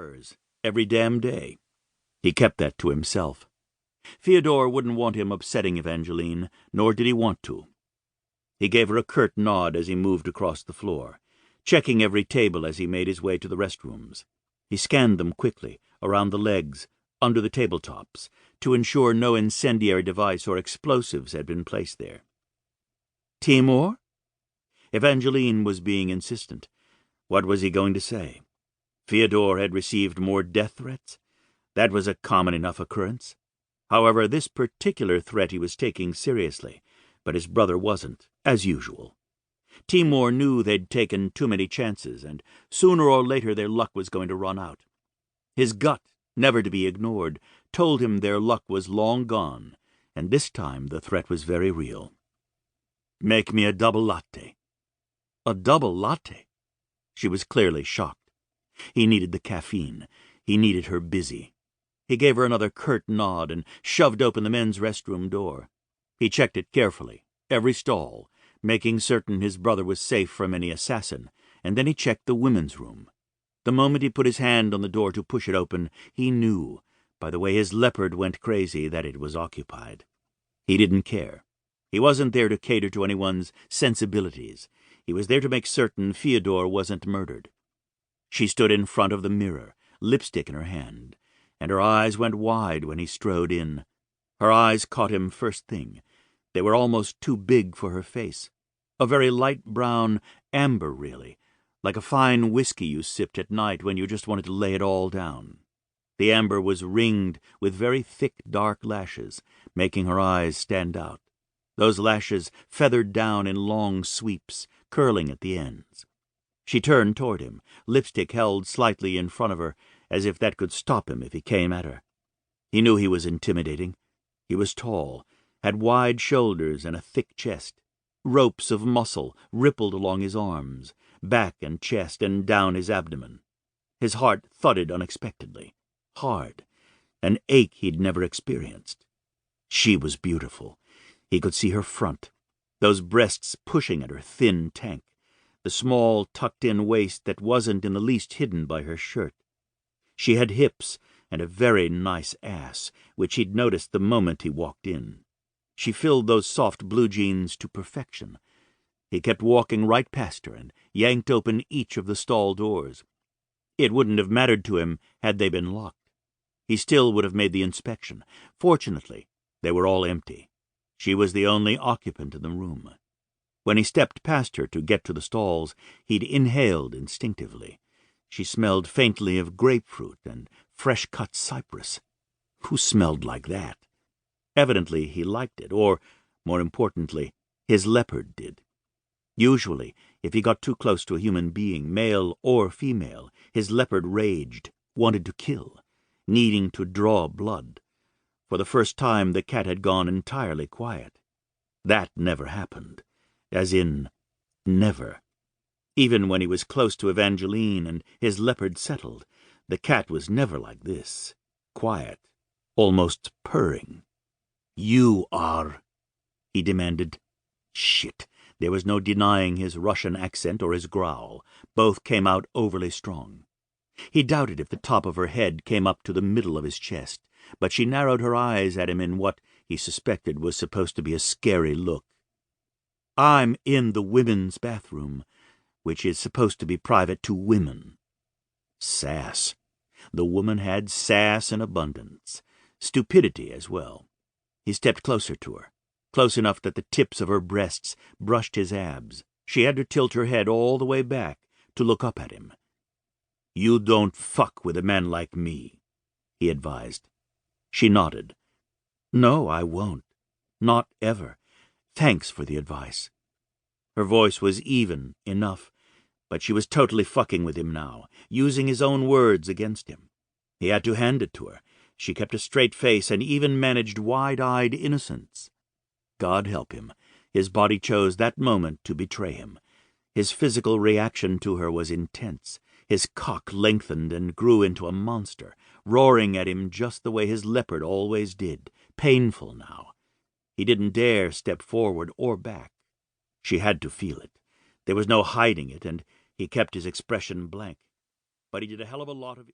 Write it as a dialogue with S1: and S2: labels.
S1: hers, every damn day. He kept that to himself. Theodore wouldn't want him upsetting Evangeline, nor did he want to. He gave her a curt nod as he moved across the floor, checking every table as he made his way to the restrooms. He scanned them quickly, around the legs, under the tabletops, to ensure no incendiary device or explosives had been placed there. "Timur?" Evangeline was being insistent. What was he going to say? Theodore had received more death threats? That was a common enough occurrence. However, this particular threat he was taking seriously, but his brother wasn't, as usual. Timur knew they'd taken too many chances, and sooner or later their luck was going to run out. His gut, never to be ignored, told him their luck was long gone, and this time the threat was very real. "Make me a double latte." A double latte? She was clearly shocked. He needed the caffeine. He needed her busy. He gave her another curt nod and shoved open the men's restroom door. He checked it carefully, every stall, making certain his brother was safe from any assassin, and then he checked the women's room. The moment he put his hand on the door to push it open, he knew, by the way his leopard went crazy, that it was occupied. He didn't care. He wasn't there to cater to anyone's sensibilities. He was there to make certain Theodore wasn't murdered. She stood in front of the mirror, lipstick in her hand, and her eyes went wide when he strode in. Her eyes caught him first thing. They were almost too big for her face. A very light brown amber, really, like a fine whiskey you sipped at night when you just wanted to lay it all down. The amber was ringed with very thick, dark lashes, making her eyes stand out. Those lashes feathered down in long sweeps, curling at the ends. She turned toward him, lipstick held slightly in front of her, as if that could stop him if he came at her. He knew he was intimidating. He was tall, had wide shoulders and a thick chest. Ropes of muscle rippled along his arms, back and chest, and down his abdomen. His heart thudded unexpectedly, hard, an ache he'd never experienced. She was beautiful. He could see her front, those breasts pushing at her thin tank, the small, tucked-in waist that wasn't in the least hidden by her shirt. She had hips and a very nice ass, which he'd noticed the moment he walked in. She filled those soft blue jeans to perfection. He kept walking right past her and yanked open each of the stall doors. It wouldn't have mattered to him had they been locked. He still would have made the inspection. Fortunately, they were all empty. She was the only occupant in the room. When he stepped past her to get to the stalls, he'd inhaled instinctively. She smelled faintly of grapefruit and fresh-cut cypress. Who smelled like that? Evidently he liked it, or, more importantly, his leopard did. Usually, if he got too close to a human being, male or female, his leopard raged, wanted to kill, needing to draw blood. For the first time, the cat had gone entirely quiet. That never happened. As in, never. Even when he was close to Evangeline and his leopard settled, the cat was never like this. Quiet, almost purring. "You are," he demanded. Shit. There was no denying his Russian accent or his growl. Both came out overly strong. He doubted if the top of her head came up to the middle of his chest, but she narrowed her eyes at him in what he suspected was supposed to be a scary look. "I'm in the women's bathroom, which is supposed to be private to women." Sass. The woman had sass in abundance. Stupidity as well. He stepped closer to her, close enough that the tips of her breasts brushed his abs. She had to tilt her head all the way back to look up at him. "You don't fuck with a man like me," he advised. She nodded. "No, I won't. Not ever. Thanks for the advice." Her voice was even enough, but she was totally fucking with him now, using his own words against him. He had to hand it to her. She kept a straight face and even managed wide-eyed innocence. God help him. His body chose that moment to betray him. His physical reaction to her was intense. His cock lengthened and grew into a monster, roaring at him just the way his leopard always did, painful now. He didn't dare step forward or back. She had to feel it. There was no hiding it, and he kept his expression blank. But he did a hell of a lot of